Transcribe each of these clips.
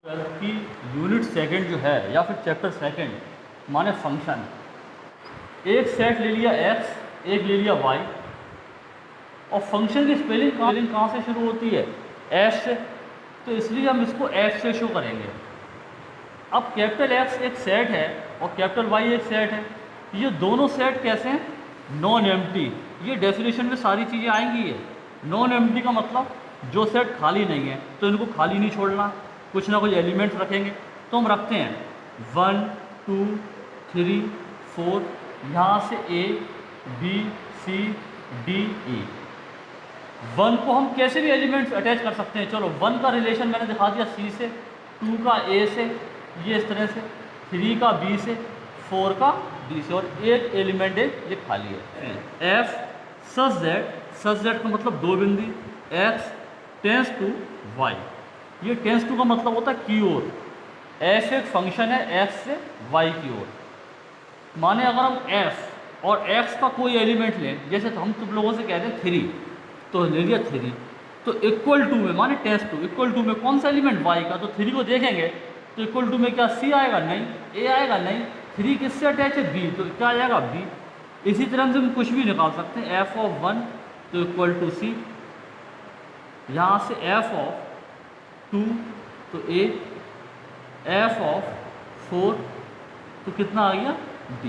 कि unit second जो है या फिर चैप्टर सेकंड माने फंक्शन, एक सेट ले लिया x, एक ले लिया y, और फंक्शन की स्पेलिंग कहाँ से शुरू होती है? f से, तो इसलिए हम इसको f से शो करेंगे। अब कैपिटल X एक सेट है और कैपिटल Y एक सेट है, ये दोनों सेट कैसे हैं? Non empty. ये डेफिनेशन में सारी चीज़ें आएंगी। ये नॉन एम्प्टी का मतलब जो सेट खाली नहीं है तो इनको खाली नहीं छोड़ना, कुछ ना कुछ एलिमेंट्स रखेंगे। तो हम रखते हैं 1 2 3 4, यहाँ से A B C D E। 1 को हम कैसे भी एलिमेंट्स अटैच कर सकते हैं। चलो 1 का रिलेशन मैंने दिखा दिया C से, 2 का A से, ये इस तरह से, 3 का B से, 4 का D से, और एक एलिमेंट है ये खाली है। F सच दैट का मतलब दो बिंदी X टेंस टू Y। ये टेंस टू का मतलब होता है की ओर। F एक फंक्शन है X से Y की ओर। माने अगर हम F और X का कोई एलिमेंट लें, जैसे तो हम तुम लोगों से कहते हैं 3, तो ले लिया 3, तो इक्वल टू में माने टेंस टू, इक्वल टू में कौन सा एलिमेंट Y का, तो 3 को देखेंगे तो इक्वल टू में क्या C आएगा? नहीं। A आएगा? नहीं। 3 किससे अटैच है? B, तो क्या आ जाएगा? B। इसी तरह से हम कुछ भी निकाल सकते हैं। F ऑफ 1 तो इक्वल टू C, यहाँ से F ऑफ 2 तो A, F ऑफ 4 तो कितना आ गया? D।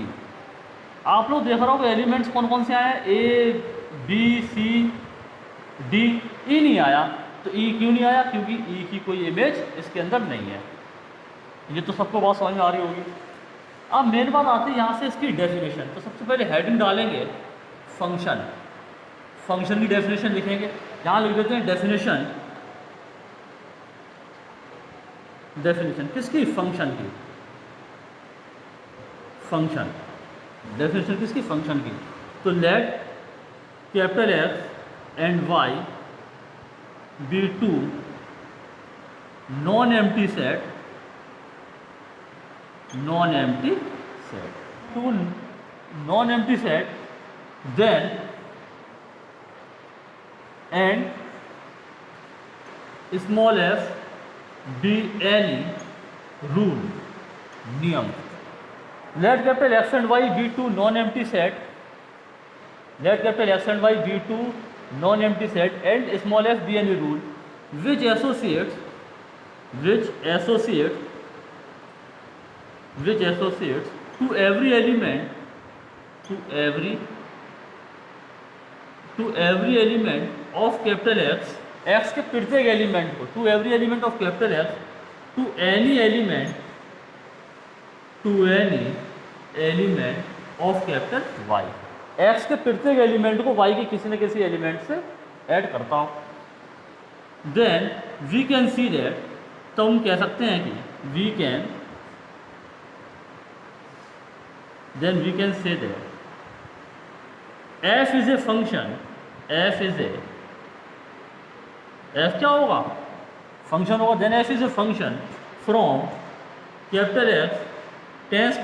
आप लोग देख रहे हो एलिमेंट्स कौन कौन से आए हैं? A B C D, E नहीं आया। तो E क्यों नहीं आया? क्योंकि E की कोई इमेज इसके अंदर नहीं है। ये तो सबको बात समझ में आ रही होगी। अब मेन बात आती है यहाँ से इसकी डेफिनेशन। तो सबसे पहले हेडिंग डालेंगे फंक्शन, फंक्शन की डेफिनेशन लिखेंगे। यहाँ लिख देते हैं डेफिनेशन, डेफिनेशन किसकी? फंक्शन की। फंक्शन डेफिनेशन किसकी? फंक्शन की। तो let capital X and Y be two non empty set, non empty set, two non empty set, then and small f be any rule, नियम। Let capital X and Y be two non-empty set, let capital X and Y be two non-empty set and small f be any rule which associates to every element, to every element of capital X, X के प्रत्येक element को, to every element of capital X, to any element of capital Y। X के प्रत्येक element को Y के किसी न किसी एलिमेंट से ऐड करता हूँ। Then we can see that, तो हम कह सकते हैं कि we can say that f is a function, f क्या होगा? फंक्शन होगा। Then f is a function from capital X tends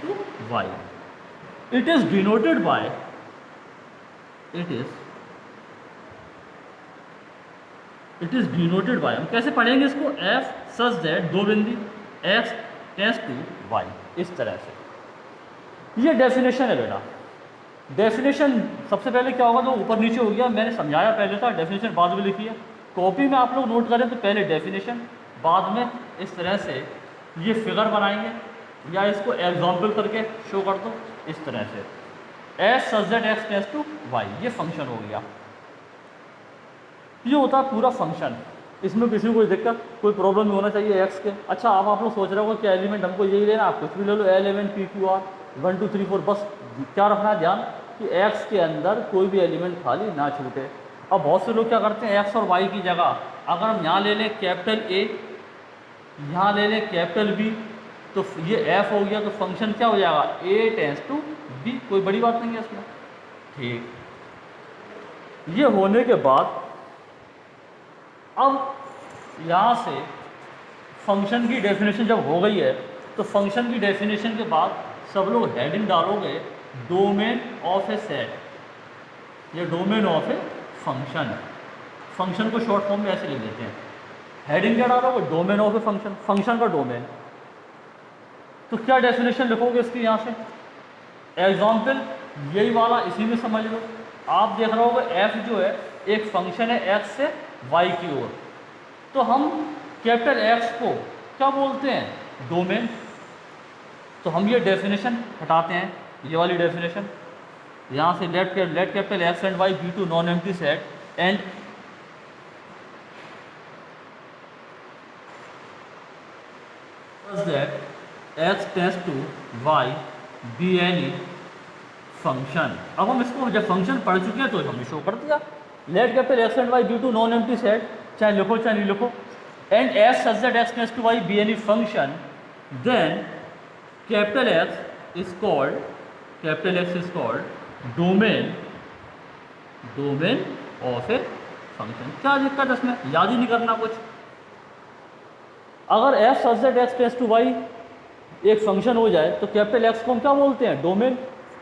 to Y। It is denoted by, हम कैसे पढ़ेंगे इसको? F such that दो बिंदी X टेंस टू Y, इस तरह से। ये डेफिनेशन है बेटा। डेफिनेशन सबसे पहले क्या होगा? तो ऊपर नीचे हो गया, मैंने समझाया पहले था। डेफिनेशन बाद में लिखी है, कॉपी में आप लोग नोट करें तो पहले डेफिनेशन, बाद में इस तरह से ये फिगर बनाएंगे या इसको एग्जाम्पल करके शो कर दो इस तरह से। F such that X tends to Y, ये फंक्शन हो गया। ये होता है पूरा फंक्शन। इसमें किसी को कोई दिक्कत, कोई प्रॉब्लम नहीं होना चाहिए X के। अच्छा, अब आप लोग सोच रहे हो कि एलिमेंट हमको यही लेना, आप कुछ भी ले लो, एलिमेंट PQR 1 2 3 4, बस क्या रखना है ध्यान कि X के अंदर कोई भी एलिमेंट खाली ना छूटे। अब बहुत से लोग क्या करते हैं, X और Y की जगह अगर हम यहाँ ले लें कैपिटल A, यहाँ ले लें कैपिटल B, तो ये F हो गया, तो फंक्शन क्या हो जाएगा? A tends to B। कोई बड़ी बात नहीं है इसमें। ठीक, ये होने के बाद अब यहाँ से फंक्शन की डेफिनेशन जब हो गई है, तो फंक्शन की डेफिनेशन के बाद सब लोग हेडिंग डालोगे डोमेन ऑफ ए सेट या domain of a function. Function को शॉर्ट फॉर्म में ऐसे लिख देते हैं हेडिंग क्या डालोगे, domain of a function, function का डोमेन। तो क्या डेफिनेशन लिखोगे इसकी यहाँ से, एग्जाम्पल यही वाला इसी में समझ लो। आप देख रहे होगे एफ जो है एक फंक्शन है एक्स से वाई की ओर, तो हम कैपिटल एक्स को क्या बोलते हैं, डोमेन। तो हम ये डेफिनेशन हटाते हैं, ये वाली डेफिनेशन यहाँ से, let capital X and Y be two non empty set and that X tends to Y be any function. अब हम इसको जब फंक्शन पढ़ चुके हैं तो हमने शो कर दिया, let capital X and Y be two non empty set, चाहे लिखो चाहे नहीं लिखो, and S such that X tends to Y be any function, then capital X is called domain of a function. क्या दिक्कत है इसमें, याद ही नहीं करना कुछ। अगर F such that X tends to Y एक फंक्शन हो जाए तो कैपिटल एक्स को हम क्या बोलते हैं, डोमेन।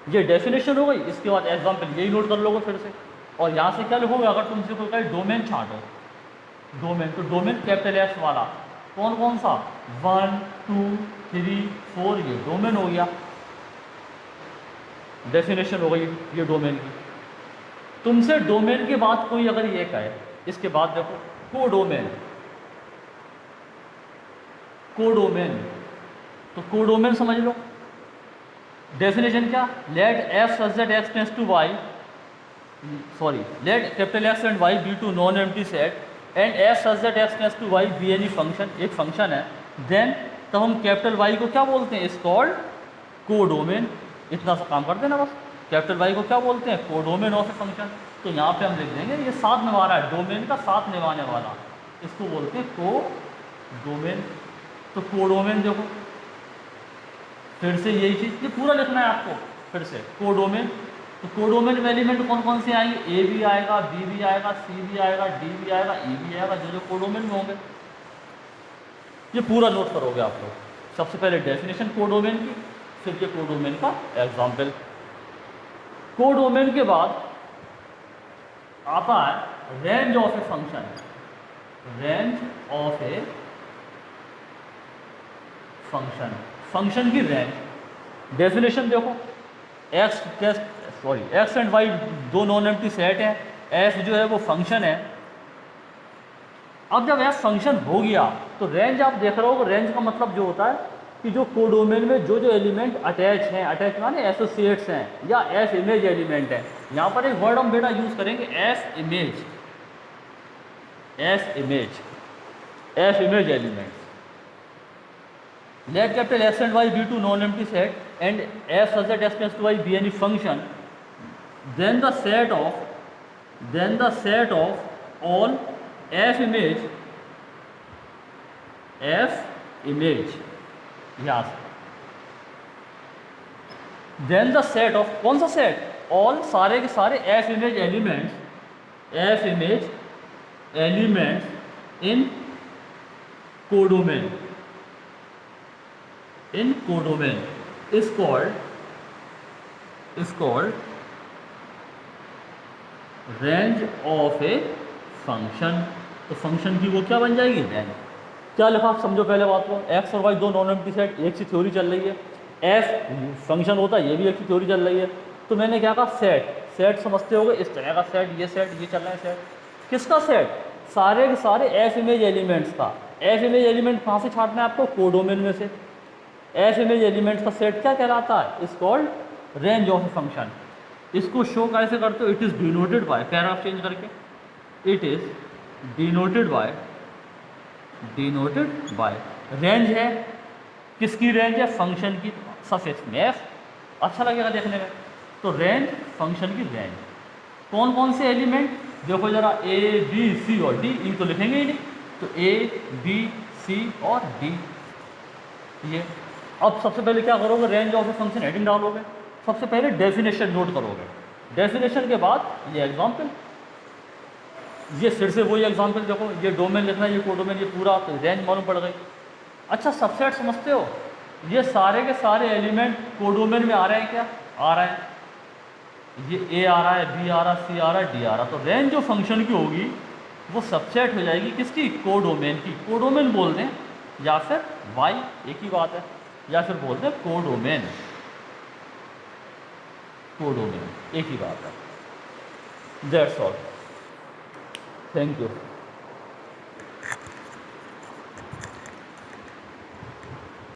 ये डेफिनेशन हो गई। इसके बाद एग्जाम्पल यही नोट कर लोगे फिर से, और यहाँ से क्या लिखोगे, अगर तुमसे कोई कहे डोमेन छाटो, डोमेन, तो डोमेन कैपिटल एक्स वाला कौन कौन सा, 1 2 3 4, ये डोमेन हो गया, डेफिनेशन हो गई ये डोमेन की। तुमसे डोमेन के बाद कोई अगर ये कहे, इसके बाद देखो कोडोमेन, तो कोडोमेन समझ लो। डेफिनेशन क्या, let F such that X tends to Y, let capital X and Y be two non empty set and F such that X tends to Y be any function, एक function है, then तब हम capital Y को क्या बोलते हैं, is called codomain. इतना सा काम कर देना बस। कैपिटल वाई को क्या बोलते हैं, कोडोमेन ऑफ ए फंक्शन। तो यहाँ पे हम लिख देंगे ये साथ निभा है, डोमेन का साथ निभाने वाला, इसको बोलते हैं कोडोमेन। तो कोडोमेन देखो फिर से यही चीज़, ये पूरा लिखना है आपको फिर से, कोडोमेन। तो कोडोमेन में एलिमेंट कौन कौन से आएंगे, ए भी आएगा, बी भी आएगा, सी भी आएगा, डी भी आएगा, ई भी आएगा, जो जो कोडोमेन में होंगे ये पूरा नोट करोगे आप लोग। सबसे पहले डेफिनेशन कोडोमेन की, फिर ये कोडोमेन का एग्जाम्पल। कोडोमेन के बाद आता है range of a function, range of a function, function की रेंज। डेफिनेशन देखो, एक्स एंड वाई दो नॉन एम्प्टी सेट है, एफ जो है वो फंक्शन है। अब जब एफ फंक्शन हो गया तो रेंज आप देख रहे हो, रेंज का मतलब जो होता है कि जो कोडोमेन में जो जो एलिमेंट अटैच हैं, अटैच माने एसोसिएट्स हैं या एफ इमेज एलिमेंट है। यहाँ पर एक वर्ड हम बेटा यूज़ करेंगे, F image, F image elements. Let capital X and Y be two non-empty set and F such that X tends to Y be any function, then the set of all F image yes, then the set of कौन सा set, all सारे के सारे F image elements in codomain is called range of a function. तो function की वो क्या बन जाएगी, रेंज। क्या लिखा आप समझो पहले बात को, एक्स और वाई दो नॉन एम्प्टी सेट, एक सी थ्योरी चल रही है, एफ फंक्शन होता है, ये भी एक सी थ्योरी चल रही है। तो मैंने क्या कहा, सेट समझते होगे, इस तरह का सेट, ये चल रहा है सेट, किसका सेट, सारे के सारे एफ इमेज एलिमेंट्स का। एफ इमेज एलिमेंट कहाँ से छाटना है आपको, कोडोमेन में से। एफ इमेज एलिमेंट्स का सेट क्या कहलाता है, is called range of a function. इसको शो कैसे करते हो, it is denoted by, paragraph change करके, it is denoted by, range है, किसकी रेंज है, फंक्शन की, सफिक्स में एफ, अच्छा लगेगा देखने में। तो रेंज, फंक्शन की रेंज, कौन कौन से एलिमेंट देखो जरा, ए बी सी और डी, ई तो लिखेंगे ही नहीं, तो ए बी सी और डी ये। अब सबसे पहले क्या करोगे, range of a function heading डालोगे, सबसे पहले डेफिनेशन नोट करोगे, डेफिनेशन के बाद ये एग्जाम्पल, ये फिर से वही एग्जाम्पल देखो, ये डोमेन लिखना है, ये कोडोमेन, ये पूरा, तो रेंज मालूम पड़ गई। अच्छा सबसेट समझते हो, ये सारे के सारे एलिमेंट कोडोमेन में आ रहे हैं क्या, आ रहे हैं, ये ए आ रहा है, बी आ रहा है, सी आ रहा है, डी आ रहा है। तो रेंज जो फंक्शन की होगी वो सबसेट हो जाएगी किसकी, कोडोमेन की। कोडोमेन बोल दें या फिर वाई, एक ही बात है, या फिर बोल दें कोडोमेन। कोडोमेन एक ही बात है। That's all, thank you.